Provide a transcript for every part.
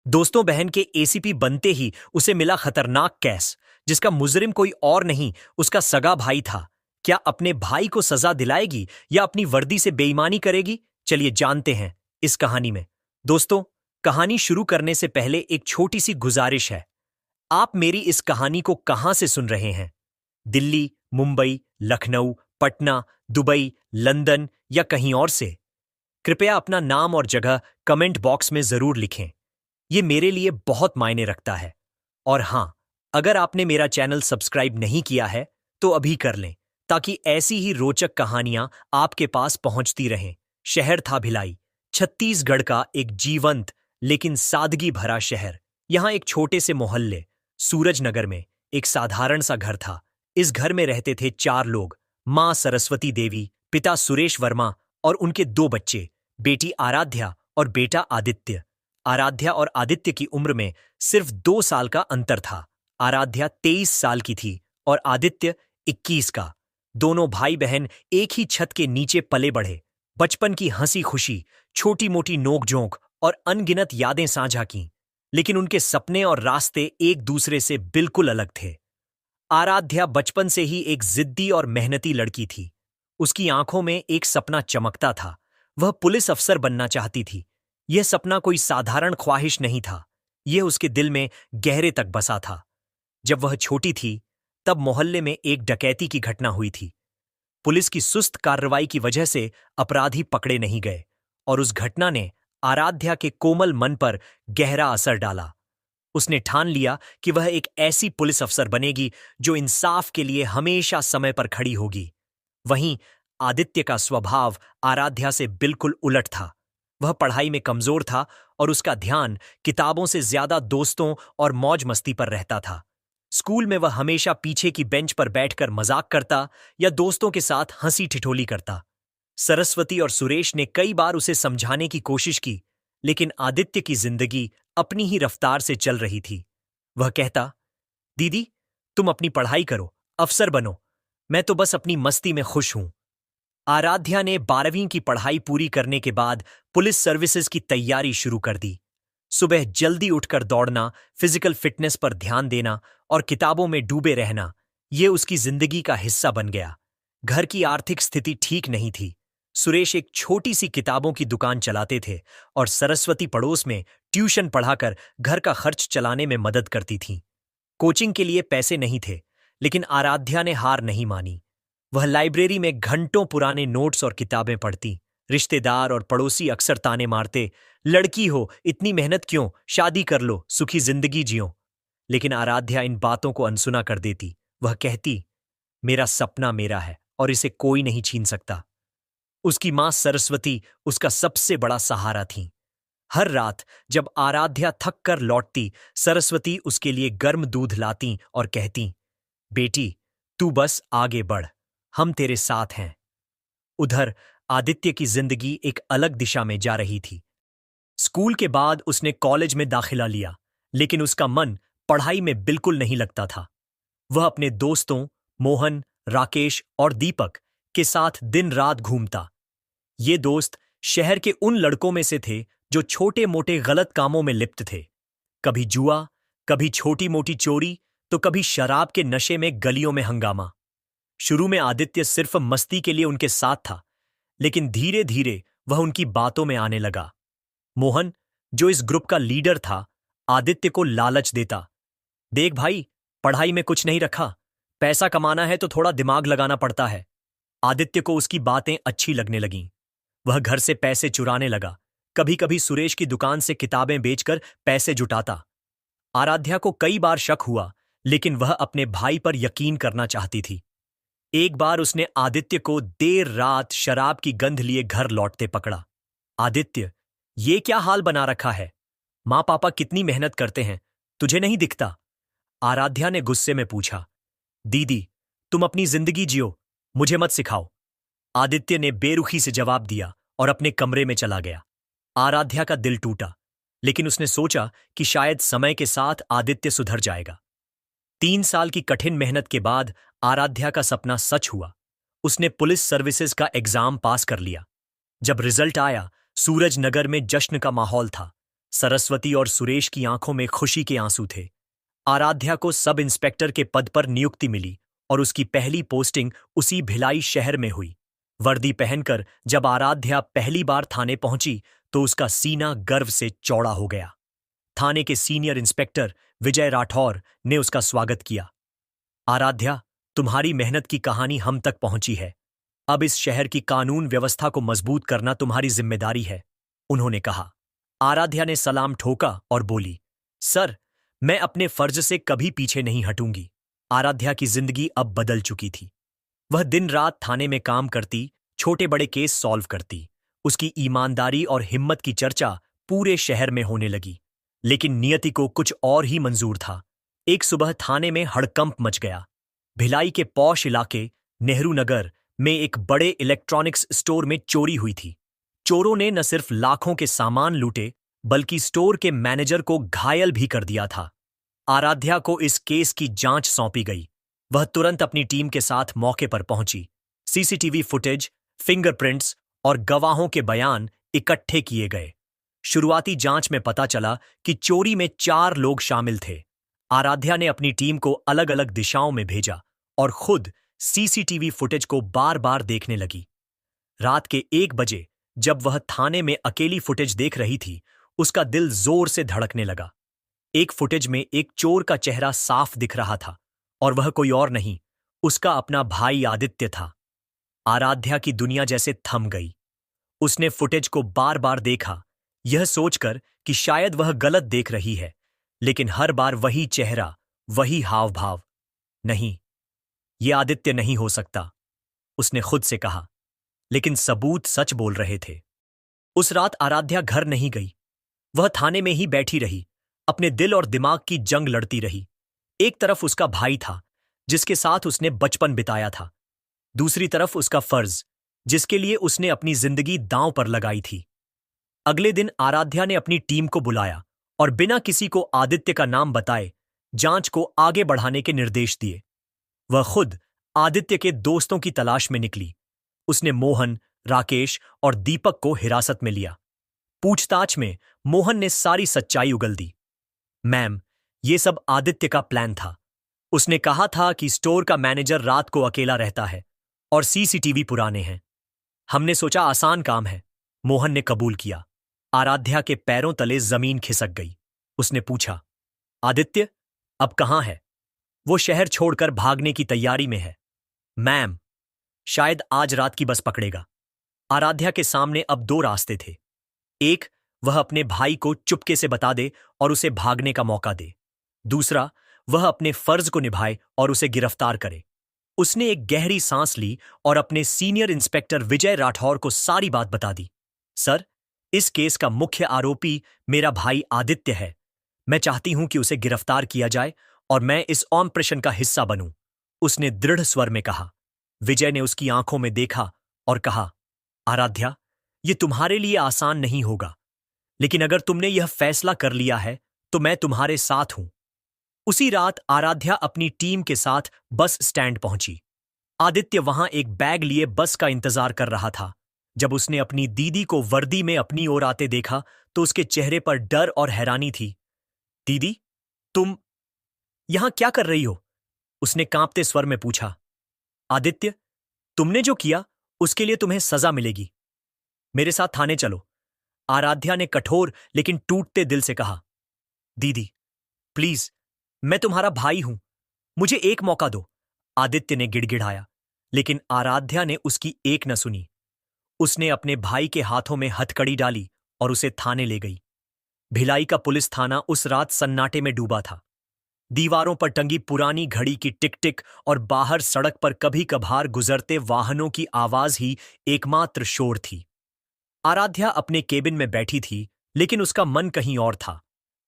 दोस्तों, बहन के एसीपी बनते ही उसे मिला खतरनाक केस, जिसका मुजरिम कोई और नहीं, उसका सगा भाई था। क्या अपने भाई को सजा दिलाएगी या अपनी वर्दी से बेईमानी करेगी? चलिए जानते हैं इस कहानी में। दोस्तों, कहानी शुरू करने से पहले एक छोटी सी गुजारिश है। आप मेरी इस कहानी को कहां से सुन रहे हैं? दिल्ली, मुंबई, लखनऊ, पटना, दुबई, लंदन या कहीं और से? कृपया अपना नाम और जगह कमेंट बॉक्स में जरूर लिखें। ये मेरे लिए बहुत मायने रखता है। और हाँ, अगर आपने मेरा चैनल सब्सक्राइब नहीं किया है तो अभी कर लें, ताकि ऐसी ही रोचक कहानियां आपके पास पहुंचती रहें। शहर था भिलाई, छत्तीसगढ़ का एक जीवंत लेकिन सादगी भरा शहर। यहाँ एक छोटे से मोहल्ले सूरजनगर में एक साधारण सा घर था। इस घर में रहते थे 4 लोग: माँ सरस्वती देवी, पिता सुरेश वर्मा और उनके 2 बच्चे, बेटी आराध्या और बेटा आदित्य। आराध्या और आदित्य की उम्र में सिर्फ 2 साल का अंतर था। आराध्या 23 साल की थी और आदित्य 21 का। दोनों भाई बहन एक ही छत के नीचे पले बढ़े, बचपन की हंसी खुशी, छोटी मोटी नोक-झोंक और अनगिनत यादें साझा की। लेकिन उनके सपने और रास्ते एक दूसरे से बिल्कुल अलग थे। आराध्या बचपन से ही एक जिद्दी और मेहनती लड़की थी। उसकी आंखों में एक सपना चमकता था। वह पुलिस अफसर बनना चाहती थी। यह सपना कोई साधारण ख्वाहिश नहीं था। यह उसके दिल में गहरे तक बसा था। जब वह छोटी थी, तब मोहल्ले में एक डकैती की घटना हुई थी। पुलिस की सुस्त कार्रवाई की वजह से अपराधी पकड़े नहीं गए और उस घटना ने आराध्या के कोमल मन पर गहरा असर डाला। उसने ठान लिया कि वह एक ऐसी पुलिस अफसर बनेगी जो इंसाफ के लिए हमेशा समय पर खड़ी होगी। वहीं आदित्य का स्वभाव आराध्या से बिल्कुल उलट था। वह पढ़ाई में कमजोर था और उसका ध्यान किताबों से ज्यादा दोस्तों और मौज मस्ती पर रहता था। स्कूल में वह हमेशा पीछे की बेंच पर बैठकर मजाक करता या दोस्तों के साथ हंसी ठिठोली करता। सरस्वती और सुरेश ने कई बार उसे समझाने की कोशिश की, लेकिन आदित्य की जिंदगी अपनी ही रफ्तार से चल रही थी। वह कहता, दीदी, तुम अपनी पढ़ाई करो, अफसर बनो, मैं तो बस अपनी मस्ती में खुश हूं। आराध्या ने 12वीं की पढ़ाई पूरी करने के बाद पुलिस सर्विसेज की तैयारी शुरू कर दी। सुबह जल्दी उठकर दौड़ना, फिजिकल फिटनेस पर ध्यान देना और किताबों में डूबे रहना, ये उसकी जिंदगी का हिस्सा बन गया। घर की आर्थिक स्थिति ठीक नहीं थी। सुरेश एक छोटी सी किताबों की दुकान चलाते थे और सरस्वती पड़ोस में ट्यूशन पढ़ाकर घर का खर्च चलाने में मदद करती थीं। कोचिंग के लिए पैसे नहीं थे, लेकिन आराध्या ने हार नहीं मानी। वह लाइब्रेरी में घंटों पुराने नोट्स और किताबें पढ़ती। रिश्तेदार और पड़ोसी अक्सर ताने मारते, लड़की हो, इतनी मेहनत क्यों, शादी कर लो, सुखी जिंदगी जियो। लेकिन आराध्या इन बातों को अनसुना कर देती। वह कहती, मेरा सपना मेरा है और इसे कोई नहीं छीन सकता। उसकी मां सरस्वती उसका सबसे बड़ा सहारा थी। हर रात जब आराध्या थक कर लौटती, सरस्वती उसके लिए गर्म दूध लाती और कहती, बेटी, तू बस आगे बढ़, हम तेरे साथ हैं। उधर आदित्य की जिंदगी एक अलग दिशा में जा रही थी। स्कूल के बाद उसने कॉलेज में दाखिला लिया, लेकिन उसका मन पढ़ाई में बिल्कुल नहीं लगता था। वह अपने दोस्तों मोहन, राकेश और दीपक के साथ दिन रात घूमता। ये दोस्त शहर के उन लड़कों में से थे जो छोटे मोटे गलत कामों में लिप्त थे। कभी जुआ, कभी छोटी मोटी चोरी, तो कभी शराब के नशे में गलियों में हंगामा। शुरू में आदित्य सिर्फ मस्ती के लिए उनके साथ था, लेकिन धीरे धीरे वह उनकी बातों में आने लगा। मोहन, जो इस ग्रुप का लीडर था, आदित्य को लालच देता। देख भाई, पढ़ाई में कुछ नहीं रखा, पैसा कमाना है तो थोड़ा दिमाग लगाना पड़ता है। आदित्य को उसकी बातें अच्छी लगने लगीं। वह घर से पैसे चुराने लगा। कभी कभी सुरेश की दुकान से किताबें बेचकर पैसे जुटाता। आराध्या को कई बार शक हुआ, लेकिन वह अपने भाई पर यकीन करना चाहती थी। एक बार उसने आदित्य को देर रात शराब की गंध लिए घर लौटते पकड़ा। आदित्य, ये क्या हाल बना रखा है? माँ पापा कितनी मेहनत करते हैं, तुझे नहीं दिखता? आराध्या ने गुस्से में पूछा। दीदी, तुम अपनी जिंदगी जियो, मुझे मत सिखाओ। आदित्य ने बेरुखी से जवाब दिया और अपने कमरे में चला गया। आराध्या का दिल टूटा, लेकिन उसने सोचा कि शायद समय के साथ आदित्य सुधर जाएगा। 3 साल की कठिन मेहनत के बाद आराध्या का सपना सच हुआ। उसने पुलिस सर्विसेज का एग्जाम पास कर लिया। जब रिजल्ट आया, सूरजनगर में जश्न का माहौल था। सरस्वती और सुरेश की आंखों में खुशी के आंसू थे। आराध्या को सब इंस्पेक्टर के पद पर नियुक्ति मिली और उसकी पहली पोस्टिंग उसी भिलाई शहर में हुई। वर्दी पहनकर जब आराध्या पहली बार थाने पहुंची तो उसका सीना गर्व से चौड़ा हो गया। थाने के सीनियर इंस्पेक्टर विजय राठौर ने उसका स्वागत किया। आराध्या, तुम्हारी मेहनत की कहानी हम तक पहुंची है। अब इस शहर की कानून व्यवस्था को मजबूत करना तुम्हारी जिम्मेदारी है, उन्होंने कहा। आराध्या ने सलाम ठोका और बोली, सर, मैं अपने फर्ज से कभी पीछे नहीं हटूंगी। आराध्या की जिंदगी अब बदल चुकी थी। वह दिन रात थाने में काम करती, छोटे बड़े केस सॉल्व करती। उसकी ईमानदारी और हिम्मत की चर्चा पूरे शहर में होने लगी। लेकिन नियति को कुछ और ही मंजूर था। एक सुबह थाने में हड़कंप मच गया। भिलाई के पौश इलाके नेहरू नगर में एक बड़े इलेक्ट्रॉनिक्स स्टोर में चोरी हुई थी। चोरों ने न सिर्फ लाखों के सामान लूटे बल्कि स्टोर के मैनेजर को घायल भी कर दिया था। आराध्या को इस केस की जांच सौंपी गई। वह तुरंत अपनी टीम के साथ मौके पर पहुंची। सीसीटीवी फुटेज, फिंगरप्रिंट्स और गवाहों के बयान इकट्ठे किए गए। शुरुआती जांच में पता चला कि चोरी में 4 लोग शामिल थे। आराध्या ने अपनी टीम को अलग अलग दिशाओं में भेजा और खुद सीसीटीवी फुटेज को बार बार देखने लगी। रात के 1 बजे जब वह थाने में अकेली फुटेज देख रही थी, उसका दिल जोर से धड़कने लगा। एक फुटेज में एक चोर का चेहरा साफ दिख रहा था और वह कोई और नहीं, उसका अपना भाई आदित्य था। आराध्या की दुनिया जैसे थम गई। उसने फुटेज को बार बार देखा, यह सोचकर कि शायद वह गलत देख रही है, लेकिन हर बार वही चेहरा, वही हाव भाव। नहीं, यह आदित्य नहीं हो सकता, उसने खुद से कहा। लेकिन सबूत सच बोल रहे थे। उस रात आराध्या घर नहीं गई। वह थाने में ही बैठी रही, अपने दिल और दिमाग की जंग लड़ती रही। एक तरफ उसका भाई था, जिसके साथ उसने बचपन बिताया था। दूसरी तरफ उसका फर्ज, जिसके लिए उसने अपनी जिंदगी दांव पर लगाई थी। अगले दिन आराध्या ने अपनी टीम को बुलाया और बिना किसी को आदित्य का नाम बताए जांच को आगे बढ़ाने के निर्देश दिए। वह खुद आदित्य के दोस्तों की तलाश में निकली। उसने मोहन, राकेश और दीपक को हिरासत में लिया। पूछताछ में मोहन ने सारी सच्चाई उगल दी। मैम, ये सब आदित्य का प्लान था। उसने कहा था कि स्टोर का मैनेजर रात को अकेला रहता है और सीसीटीवी पुराने हैं। हमने सोचा आसान काम है, मोहन ने कबूल किया। आराध्या के पैरों तले जमीन खिसक गई। उसने पूछा, आदित्य अब कहां है? वो शहर छोड़कर भागने की तैयारी में है। मैम, शायद आज रात की बस पकड़ेगा। आराध्या के सामने अब 2 रास्ते थे। एक, वह अपने भाई को चुपके से बता दे और उसे भागने का मौका दे। दूसरा, वह अपने फर्ज को निभाए और उसे गिरफ्तार करे। उसने एक गहरी सांस ली और अपने सीनियर इंस्पेक्टर विजय राठौर को सारी बात बता दी। सर, इस केस का मुख्य आरोपी मेरा भाई आदित्य है। मैं चाहती हूं कि उसे गिरफ्तार किया जाए और मैं इस ऑपरेशन का हिस्सा बनूं, उसने दृढ़ स्वर में कहा। विजय ने उसकी आंखों में देखा और कहा, आराध्या, यह तुम्हारे लिए आसान नहीं होगा, लेकिन अगर तुमने यह फैसला कर लिया है तो मैं तुम्हारे साथ हूं। उसी रात आराध्या अपनी टीम के साथ बस स्टैंड पहुंची। आदित्य वहां एक बैग लिए बस का इंतजार कर रहा था। जब उसने अपनी दीदी को वर्दी में अपनी ओर आते देखा तो उसके चेहरे पर डर और हैरानी थी। दीदी, तुम यहां क्या कर रही हो? उसने कांपते स्वर में पूछा। आदित्य, तुमने जो किया उसके लिए तुम्हें सजा मिलेगी। मेरे साथ थाने चलो, आराध्या ने कठोर लेकिन टूटते दिल से कहा। दीदी, प्लीज, मैं तुम्हारा भाई हूं, मुझे एक मौका दो, आदित्य ने गिड़गिड़ाया। लेकिन आराध्या ने उसकी एक न सुनी। उसने अपने भाई के हाथों में हथकड़ी डाली और उसे थाने ले गई। भिलाई का पुलिस थाना उस रात सन्नाटे में डूबा था। दीवारों पर टंगी पुरानी घड़ी की टिक टिक और बाहर सड़क पर कभी कभार गुजरते वाहनों की आवाज ही एकमात्र शोर थी। आराध्या अपने केबिन में बैठी थी, लेकिन उसका मन कहीं और था।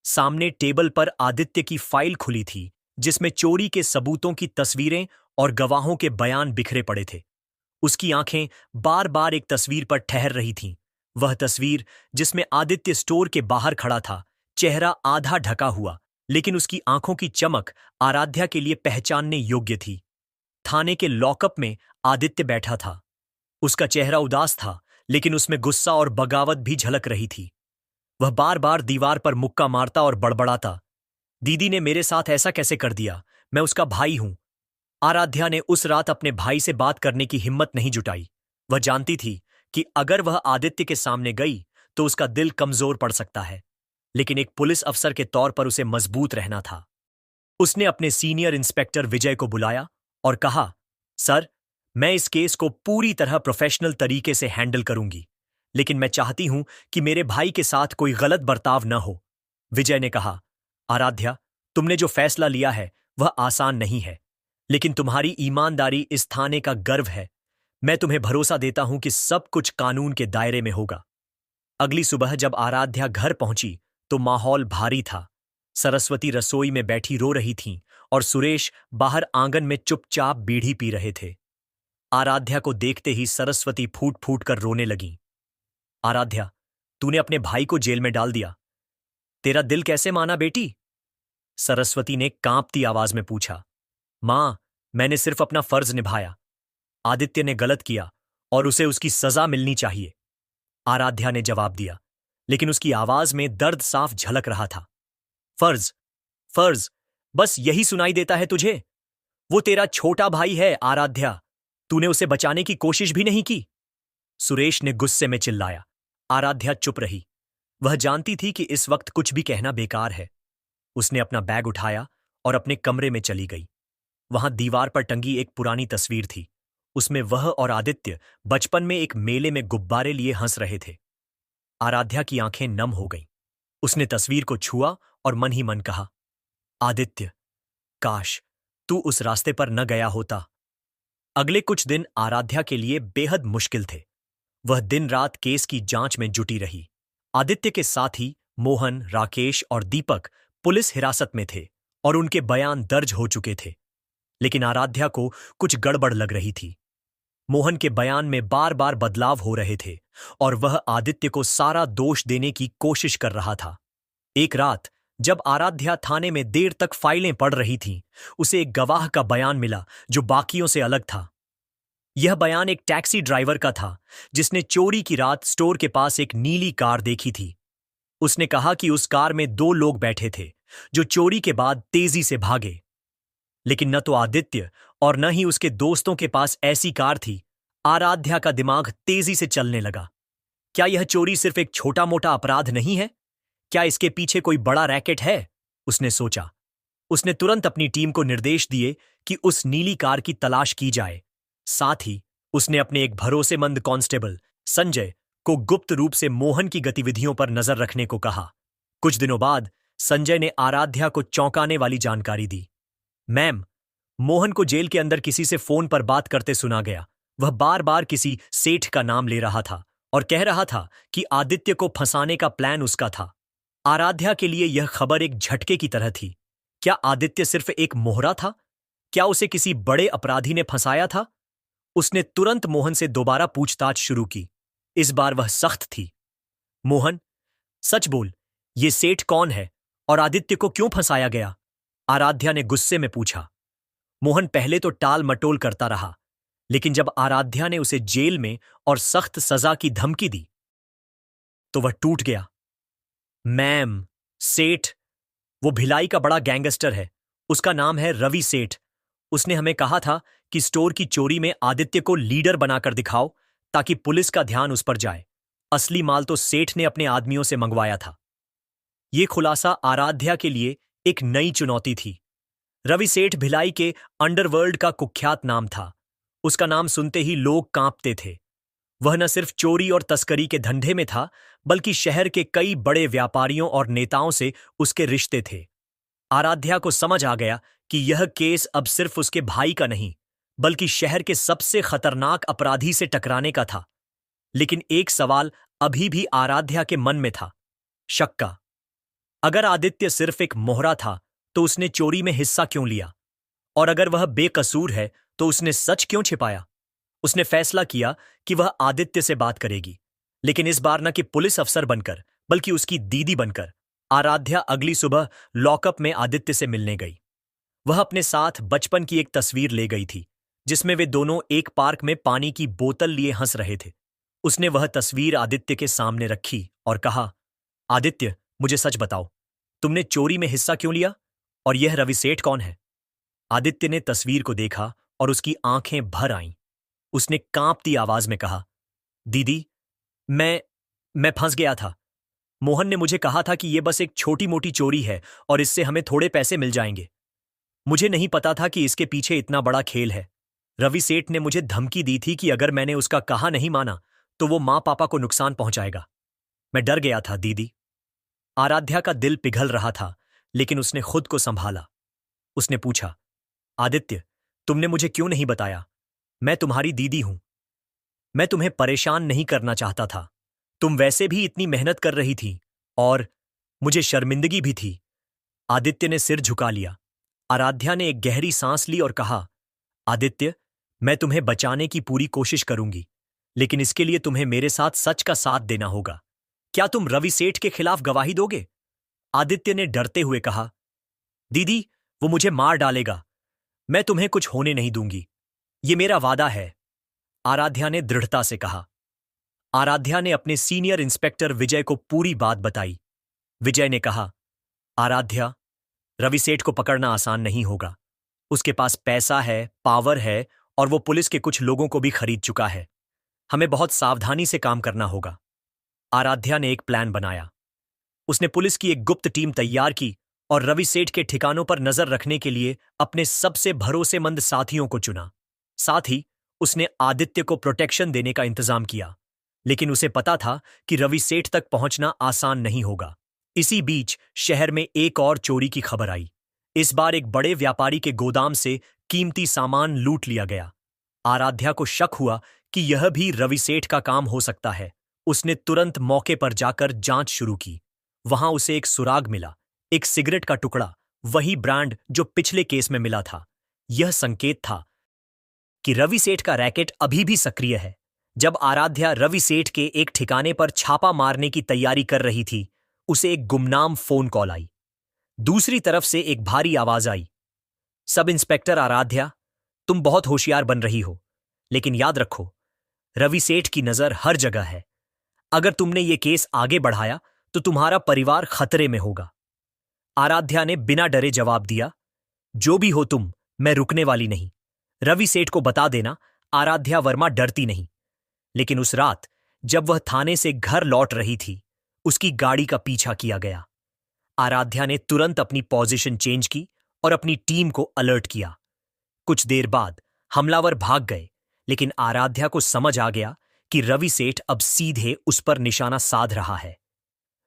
सामने टेबल पर आदित्य की फाइल खुली थी, जिसमें चोरी के सबूतों की तस्वीरें और गवाहों के बयान बिखरे पड़े थे। उसकी आंखें बार बार एक तस्वीर पर ठहर रही थीं। वह तस्वीर जिसमें आदित्य स्टोर के बाहर खड़ा था, चेहरा आधा ढका हुआ, लेकिन उसकी आंखों की चमक आराध्या के लिए पहचानने योग्य थी। थाने के लॉकअप में आदित्य बैठा था। उसका चेहरा उदास था, लेकिन उसमें गुस्सा और बगावत भी झलक रही थी। वह बार बार दीवार पर मुक्का मारता और बड़बड़ाता, दीदी ने मेरे साथ ऐसा कैसे कर दिया, मैं उसका भाई हूं। आराध्या ने उस रात अपने भाई से बात करने की हिम्मत नहीं जुटाई। वह जानती थी कि अगर वह आदित्य के सामने गई तो उसका दिल कमजोर पड़ सकता है, लेकिन एक पुलिस अफसर के तौर पर उसे मजबूत रहना था। उसने अपने सीनियर इंस्पेक्टर विजय को बुलाया और कहा, सर, मैं इस केस को पूरी तरह प्रोफेशनल तरीके से हैंडल करूंगी, लेकिन मैं चाहती हूं कि मेरे भाई के साथ कोई गलत बर्ताव न हो। विजय ने कहा, आराध्या, तुमने जो फैसला लिया है वह आसान नहीं है, लेकिन तुम्हारी ईमानदारी इस थाने का गर्व है। मैं तुम्हें भरोसा देता हूं कि सब कुछ कानून के दायरे में होगा। अगली सुबह जब आराध्या घर पहुंची तो माहौल भारी था। सरस्वती रसोई में बैठी रो रही थीं और सुरेश बाहर आंगन में चुपचाप बीड़ी पी रहे थे। आराध्या को देखते ही सरस्वती फूट फूट कर रोने लगी। आराध्या, तूने अपने भाई को जेल में डाल दिया, तेरा दिल कैसे माना बेटी? सरस्वती ने कांपती आवाज में पूछा। मां, मैंने सिर्फ अपना फर्ज निभाया। आदित्य ने गलत किया और उसे उसकी सजा मिलनी चाहिए, आराध्या ने जवाब दिया, लेकिन उसकी आवाज में दर्द साफ झलक रहा था। फर्ज, फर्ज, बस यही सुनाई देता है तुझे? वो तेरा छोटा भाई है आराध्या, तूने उसे बचाने की कोशिश भी नहीं की। सुरेश ने गुस्से में चिल्लाया। आराध्या चुप रही। वह जानती थी कि इस वक्त कुछ भी कहना बेकार है। उसने अपना बैग उठाया और अपने कमरे में चली गई। वहां दीवार पर टंगी एक पुरानी तस्वीर थी। उसमें वह और आदित्य बचपन में एक मेले में गुब्बारे लिए हंस रहे थे। आराध्या की आंखें नम हो गईं। उसने तस्वीर को छुआ और मन ही मन कहा, आदित्य, काश तू उस रास्ते पर न गया होता। अगले कुछ दिन आराध्या के लिए बेहद मुश्किल थे। वह दिन रात केस की जांच में जुटी रही। आदित्य के साथी मोहन, राकेश और दीपक पुलिस हिरासत में थे और उनके बयान दर्ज हो चुके थे, लेकिन आराध्या को कुछ गड़बड़ लग रही थी। मोहन के बयान में बार बार बदलाव हो रहे थे और वह आदित्य को सारा दोष देने की कोशिश कर रहा था। एक रात जब आराध्या थाने में देर तक फाइलें पढ़ रही थी, उसे एक गवाह का बयान मिला जो बाकियों से अलग था। यह बयान एक टैक्सी ड्राइवर का था जिसने चोरी की रात स्टोर के पास एक नीली कार देखी थी। उसने कहा कि उस कार में 2 लोग बैठे थे जो चोरी के बाद तेजी से भागे, लेकिन न तो आदित्य और न ही उसके दोस्तों के पास ऐसी कार थी। आराध्या का दिमाग तेजी से चलने लगा। क्या यह चोरी सिर्फ एक छोटा मोटा अपराध नहीं है? क्या इसके पीछे कोई बड़ा रैकेट है? उसने सोचा। उसने तुरंत अपनी टीम को निर्देश दिए कि उस नीली कार की तलाश की जाए। साथ ही उसने अपने एक भरोसेमंद कांस्टेबल संजय को गुप्त रूप से मोहन की गतिविधियों पर नजर रखने को कहा। कुछ दिनों बाद संजय ने आराध्या को चौंकाने वाली जानकारी दी। मैम, मोहन को जेल के अंदर किसी से फोन पर बात करते सुना गया। वह बार बार किसी सेठ का नाम ले रहा था और कह रहा था कि आदित्य को फंसाने का प्लान उसका था। आराध्या के लिए यह खबर एक झटके की तरह थी। क्या आदित्य सिर्फ एक मोहरा था? क्या उसे किसी बड़े अपराधी ने फंसाया था? उसने तुरंत मोहन से दोबारा पूछताछ शुरू की। इस बार वह सख्त थी। मोहन, सच बोल, ये सेठ कौन है और आदित्य को क्यों फंसाया गया? आराध्या ने गुस्से में पूछा। मोहन पहले तो टाल मटोल करता रहा, लेकिन जब आराध्या ने उसे जेल में और सख्त सजा की धमकी दी तो वह टूट गया। मैम, सेठ, वो भिलाई का बड़ा गैंगस्टर है। उसका नाम है रवि सेठ। उसने हमें कहा था कि स्टोर की चोरी में आदित्य को लीडर बनाकर दिखाओ ताकि पुलिस का ध्यान उस पर जाए। असली माल तो सेठ ने अपने आदमियों से मंगवाया था। यह खुलासा आराध्या के लिए एक नई चुनौती थी। रवि सेठ भिलाई के अंडरवर्ल्ड का कुख्यात नाम था। उसका नाम सुनते ही लोग कांपते थे। वह न सिर्फ चोरी और तस्करी के धंधे में था, बल्कि शहर के कई बड़े व्यापारियों और नेताओं से उसके रिश्ते थे। आराध्या को समझ आ गया कि यह केस अब सिर्फ उसके भाई का नहीं, बल्कि शहर के सबसे खतरनाक अपराधी से टकराने का था। लेकिन एक सवाल अभी भी आराध्या के मन में था, शक का। अगर आदित्य सिर्फ एक मोहरा था तो उसने चोरी में हिस्सा क्यों लिया? और अगर वह बेकसूर है तो उसने सच क्यों छिपाया? उसने फैसला किया कि वह आदित्य से बात करेगी, लेकिन इस बार न कि पुलिस अफसर बनकर, बल्कि उसकी दीदी बनकर। आराध्या अगली सुबह लॉकअप में आदित्य से मिलने गई। वह अपने साथ बचपन की एक तस्वीर ले गई थी जिसमें वे दोनों एक पार्क में पानी की बोतल लिए हंस रहे थे। उसने वह तस्वीर आदित्य के सामने रखी और कहा, आदित्य, मुझे सच बताओ, तुमने चोरी में हिस्सा क्यों लिया? और यह रवि सेठ कौन है? आदित्य ने तस्वीर को देखा और उसकी आंखें भर आईं। उसने कांपती आवाज में कहा, दीदी, मैं मैं फंस गया था। मोहन ने मुझे कहा था कि यह बस एक छोटी मोटी चोरी है और इससे हमें थोड़े पैसे मिल जाएंगे। मुझे नहीं पता था कि इसके पीछे इतना बड़ा खेल है। रवि सेठ ने मुझे धमकी दी थी कि अगर मैंने उसका कहा नहीं माना तो वो माँ पापा को नुकसान पहुंचाएगा। मैं डर गया था दीदी। आराध्या का दिल पिघल रहा था, लेकिन उसने खुद को संभाला। उसने पूछा, आदित्य, तुमने मुझे क्यों नहीं बताया? मैं तुम्हारी दीदी हूं। मैं तुम्हें परेशान नहीं करना चाहता था। तुम वैसे भी इतनी मेहनत कर रही थी और मुझे शर्मिंदगी भी थी। आदित्य ने सिर झुका लिया। आराध्या ने एक गहरी सांस ली और कहा, आदित्य, मैं तुम्हें बचाने की पूरी कोशिश करूंगी, लेकिन इसके लिए तुम्हें मेरे साथ सच का साथ देना होगा। क्या तुम रवि सेठ के खिलाफ गवाही दोगे? आदित्य ने डरते हुए कहा, दीदी, वो मुझे मार डालेगा। मैं तुम्हें कुछ होने नहीं दूंगी। ये मेरा वादा है। आराध्या ने दृढ़ता से कहा। आराध्या ने अपने सीनियर इंस्पेक्टर विजय को पूरी बात बताई। विजय ने कहा, आराध्या, रवि सेठ को पकड़ना आसान नहीं होगा। उसके पास पैसा है, पावर है और वो पुलिस के कुछ लोगों को भी खरीद चुका है। हमें बहुत सावधानी से काम करना होगा। आराध्या ने एक प्लान बनाया। उसने पुलिस की एक गुप्त टीम तैयार की और रवि सेठ के ठिकानों पर नजर रखने के लिए अपने सबसे भरोसेमंद साथियों को चुना। साथ ही उसने आदित्य को प्रोटेक्शन देने का इंतजाम किया, लेकिन उसे पता था कि रवि सेठ तक पहुंचना आसान नहीं होगा। इसी बीच शहर में एक और चोरी की खबर आई। इस बार एक बड़े व्यापारी के गोदाम से कीमती सामान लूट लिया गया। आराध्या को शक हुआ कि यह भी रवि सेठ का काम हो सकता है। उसने तुरंत मौके पर जाकर जांच शुरू की। वहां उसे एक सुराग मिला, एक सिगरेट का टुकड़ा, वही ब्रांड जो पिछले केस में मिला था। यह संकेत था कि रवि सेठ का रैकेट अभी भी सक्रिय है। जब आराध्या रवि सेठ के एक ठिकाने पर छापा मारने की तैयारी कर रही थी, उसे एक गुमनाम फोन कॉल आई। दूसरी तरफ से एक भारी आवाज आई, सब इंस्पेक्टर आराध्या, तुम बहुत होशियार बन रही हो, लेकिन याद रखो, रवि सेठ की नजर हर जगह है। अगर तुमने ये केस आगे बढ़ाया तो तुम्हारा परिवार खतरे में होगा। आराध्या ने बिना डरे जवाब दिया, जो भी हो तुम, मैं रुकने वाली नहीं। रवि सेठ को बता देना। आराध्या वर्मा डरती नहीं, लेकिन उस रात जब वह थाने से घर लौट रही थी, उसकी गाड़ी का पीछा किया गया। आराध्या ने तुरंत अपनी पोजीशन चेंज की और अपनी टीम को अलर्ट किया। कुछ देर बाद हमलावर भाग गए, लेकिन आराध्या को समझ आ गया कि रवि सेठ अब सीधे उस पर निशाना साध रहा है।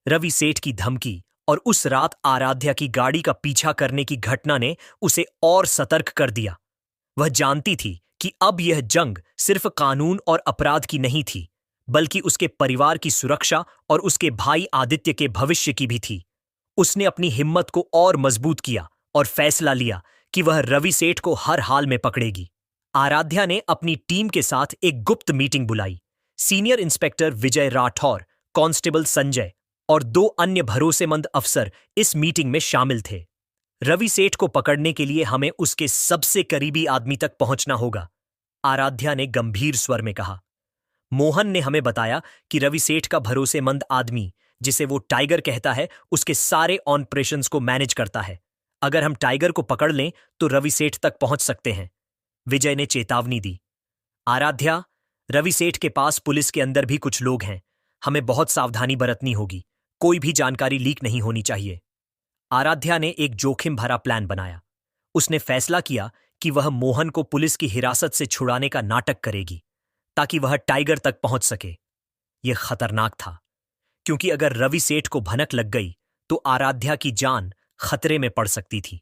रवि सेठ की धमकी और उस रात आराध्या की गाड़ी का पीछा करने की घटना ने उसे और सतर्क कर दिया। वह जानती थी कि अब यह जंग सिर्फ कानून और अपराध की नहीं थी, बल्कि उसके परिवार की सुरक्षा और उसके भाई आदित्य के भविष्य की भी थी। उसने अपनी हिम्मत को और मजबूत किया और फैसला लिया कि वह रवि सेठ को हर हाल में पकड़ेगी। आराध्या ने अपनी टीम के साथ एक गुप्त मीटिंग बुलाई। सीनियर इंस्पेक्टर विजय राठौर, कांस्टेबल संजय और दो अन्य भरोसेमंद अफसर इस मीटिंग में शामिल थे। रवि सेठ को पकड़ने के लिए हमें उसके सबसे करीबी आदमी तक पहुंचना होगा, आराध्या ने गंभीर स्वर में कहा। मोहन ने हमें बताया कि रवि सेठ का भरोसेमंद आदमी, जिसे वो टाइगर कहता है, उसके सारे ऑपरेशंस को मैनेज करता है। अगर हम टाइगर को पकड़ लें तो रवि सेठ तक पहुंच सकते हैं, विजय ने चेतावनी दी। आराध्या, रवि सेठ के पास पुलिस के अंदर भी कुछ लोग हैं। हमें बहुत सावधानी बरतनी होगी। कोई भी जानकारी लीक नहीं होनी चाहिए। आराध्या ने एक जोखिम भरा प्लान बनाया। उसने फैसला किया कि वह मोहन को पुलिस की हिरासत से छुड़ाने का नाटक करेगी, ताकि वह टाइगर तक पहुंच सके। यह खतरनाक था, क्योंकि अगर रवि सेठ को भनक लग गई तो आराध्या की जान खतरे में पड़ सकती थी।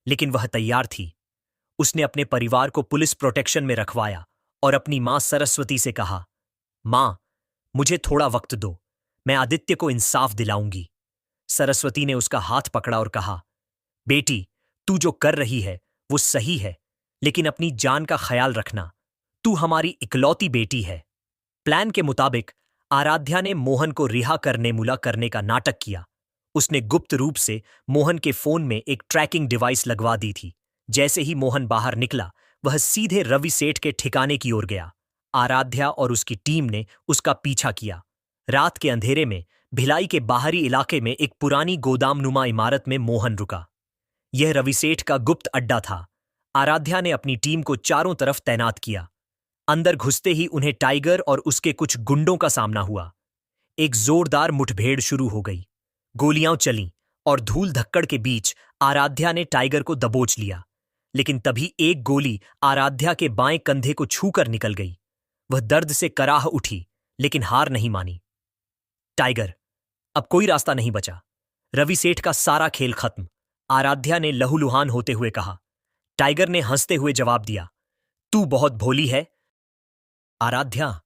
लेकिन वह तैयार थी। उसने अपने परिवार को पुलिस प्रोटेक्शन में रखवाया और अपनी मां सरस्वती से कहा, मां, मुझे थोड़ा वक्त दो, मैं आदित्य को इंसाफ दिलाऊंगी। सरस्वती ने उसका हाथ पकड़ा और कहा, बेटी, तू जो कर रही है वो सही है, लेकिन अपनी जान का ख्याल रखना। तू हमारी इकलौती बेटी है। प्लान के मुताबिक आराध्या ने मोहन को रिहा करने मुला करने का नाटक किया। उसने गुप्त रूप से मोहन के फोन में एक ट्रैकिंग डिवाइस लगवा दी थी। जैसे ही मोहन बाहर निकला, वह सीधे रवि सेठ के ठिकाने की ओर गया। आराध्या और उसकी टीम ने उसका पीछा किया। रात के अंधेरे में भिलाई के बाहरी इलाके में एक पुरानी गोदामनुमा इमारत में मोहन रुका। यह रवि सेठ का गुप्त अड्डा था। आराध्या ने अपनी टीम को चारों तरफ तैनात किया। अंदर घुसते ही उन्हें टाइगर और उसके कुछ गुंडों का सामना हुआ। एक जोरदार मुठभेड़ शुरू हो गई। गोलियां चलीं और धूल धक्कड़ के बीच आराध्या ने टाइगर को दबोच लिया, लेकिन तभी एक गोली आराध्या के बाएं कंधे को छूकर निकल गई। वह दर्द से कराह उठी, लेकिन हार नहीं मानी। टाइगर, अब कोई रास्ता नहीं बचा। रवि सेठ का सारा खेल खत्म, आराध्या ने लहूलुहान होते हुए कहा। टाइगर ने हंसते हुए जवाब दिया, तू बहुत भोली है आराध्या।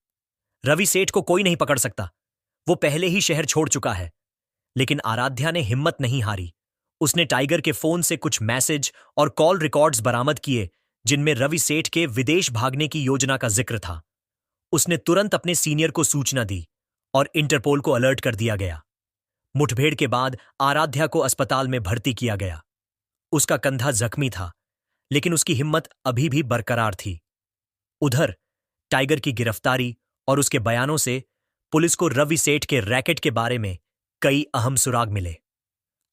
रवि सेठ को कोई नहीं पकड़ सकता, वो पहले ही शहर छोड़ चुका है। लेकिन आराध्या ने हिम्मत नहीं हारी। उसने टाइगर के फोन से कुछ मैसेज और कॉल रिकॉर्ड्स बरामद किए, जिनमें रवि सेठ के विदेश भागने की योजना का जिक्र था। उसने तुरंत अपने सीनियर को सूचना दी और इंटरपोल को अलर्ट कर दिया गया। मुठभेड़ के बाद आराध्या को अस्पताल में भर्ती किया गया। उसका कंधा जख्मी था, लेकिन उसकी हिम्मत अभी भी बरकरार थी। उधर टाइगर की गिरफ्तारी और उसके बयानों से पुलिस को रवि सेठ के रैकेट के बारे में कई अहम सुराग मिले।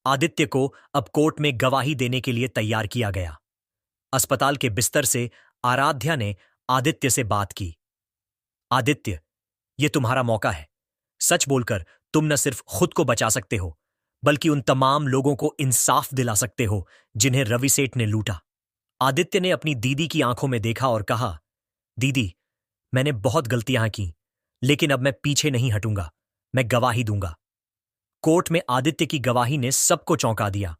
आदित्य को अब कोर्ट में गवाही देने के लिए तैयार किया गया। अस्पताल के बिस्तर से आराध्या ने आदित्य से बात की। आदित्य, ये तुम्हारा मौका है। सच बोलकर तुम न सिर्फ खुद को बचा सकते हो, बल्कि उन तमाम लोगों को इंसाफ दिला सकते हो जिन्हें रवि सेठ ने लूटा। आदित्य ने अपनी दीदी की आंखों में देखा और कहा, दीदी, मैंने बहुत गलतियां की, लेकिन अब मैं पीछे नहीं हटूंगा। मैं गवाही दूंगा। कोर्ट में आदित्य की गवाही ने सबको चौंका दिया।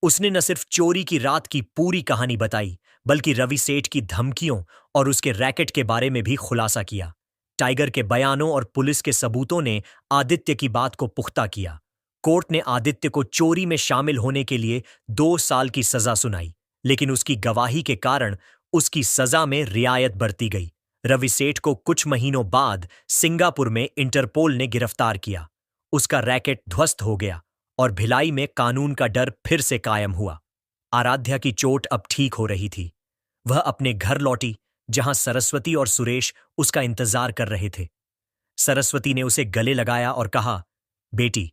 उसने न सिर्फ चोरी की रात की पूरी कहानी बताई, बल्कि रवि सेठ की धमकियों और उसके रैकेट के बारे में भी खुलासा किया। टाइगर के बयानों और पुलिस के सबूतों ने आदित्य की बात को पुख्ता किया। कोर्ट ने आदित्य को चोरी में शामिल होने के लिए 2 साल की सजा सुनाई, लेकिन उसकी गवाही के कारण उसकी सजा में रियायत बरती गई। रवि सेठ को कुछ महीनों बाद सिंगापुर में इंटरपोल ने गिरफ्तार किया। उसका रैकेट ध्वस्त हो गया और भिलाई में कानून का डर फिर से कायम हुआ। आराध्या की चोट अब ठीक हो रही थी। वह अपने घर लौटी, जहां सरस्वती और सुरेश उसका इंतजार कर रहे थे। सरस्वती ने उसे गले लगाया और कहा, बेटी,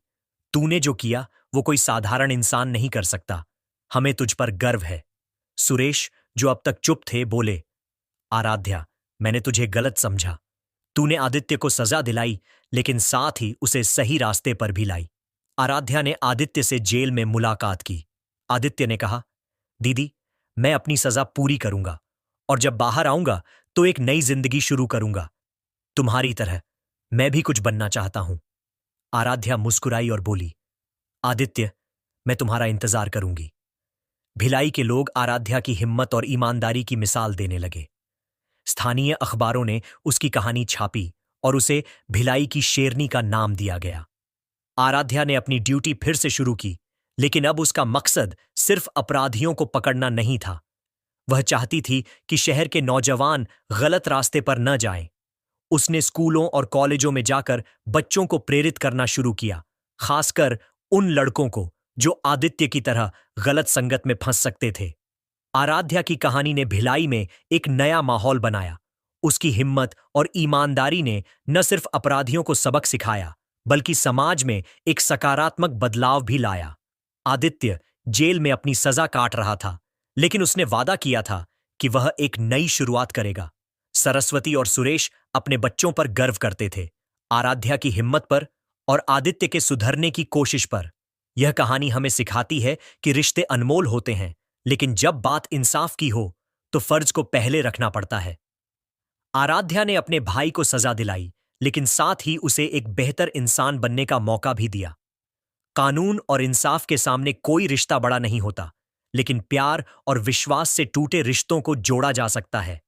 तूने जो किया वो कोई साधारण इंसान नहीं कर सकता। हमें तुझ पर गर्व है। सुरेश, जो अब तक चुप थे, बोले, आराध्या, मैंने तुझे गलत समझा। तूने आदित्य को सजा दिलाई, लेकिन साथ ही उसे सही रास्ते पर भी लाई। आराध्या ने आदित्य से जेल में मुलाकात की। आदित्य ने कहा, दीदी, मैं अपनी सजा पूरी करूंगा और जब बाहर आऊंगा तो एक नई जिंदगी शुरू करूंगा। तुम्हारी तरह मैं भी कुछ बनना चाहता हूं। आराध्या मुस्कुराई और बोली, आदित्य, मैं तुम्हारा इंतजार करूंगी। भिलाई के लोग आराध्या की हिम्मत और ईमानदारी की मिसाल देने लगे। स्थानीय अखबारों ने उसकी कहानी छापी और उसे भिलाई की शेरनी का नाम दिया गया। आराध्या ने अपनी ड्यूटी फिर से शुरू की, लेकिन अब उसका मकसद सिर्फ अपराधियों को पकड़ना नहीं था। वह चाहती थी कि शहर के नौजवान गलत रास्ते पर न जाएं। उसने स्कूलों और कॉलेजों में जाकर बच्चों को प्रेरित करना शुरू किया, खासकर उन लड़कों को जो आदित्य की तरह गलत संगत में फंस सकते थे। आराध्या की कहानी ने भिलाई में एक नया माहौल बनाया। उसकी हिम्मत और ईमानदारी ने न सिर्फ अपराधियों को सबक सिखाया, बल्कि समाज में एक सकारात्मक बदलाव भी लाया। आदित्य जेल में अपनी सजा काट रहा था, लेकिन उसने वादा किया था कि वह एक नई शुरुआत करेगा। सरस्वती और सुरेश अपने बच्चों पर गर्व करते थे, आराध्या की हिम्मत पर और आदित्य के सुधरने की कोशिश पर। यह कहानी हमें सिखाती है कि रिश्ते अनमोल होते हैं, लेकिन जब बात इंसाफ की हो तो फर्ज को पहले रखना पड़ता है। आराध्या ने अपने भाई को सजा दिलाई, लेकिन साथ ही उसे एक बेहतर इंसान बनने का मौका भी दिया। कानून और इंसाफ के सामने कोई रिश्ता बड़ा नहीं होता, लेकिन प्यार और विश्वास से टूटे रिश्तों को जोड़ा जा सकता है।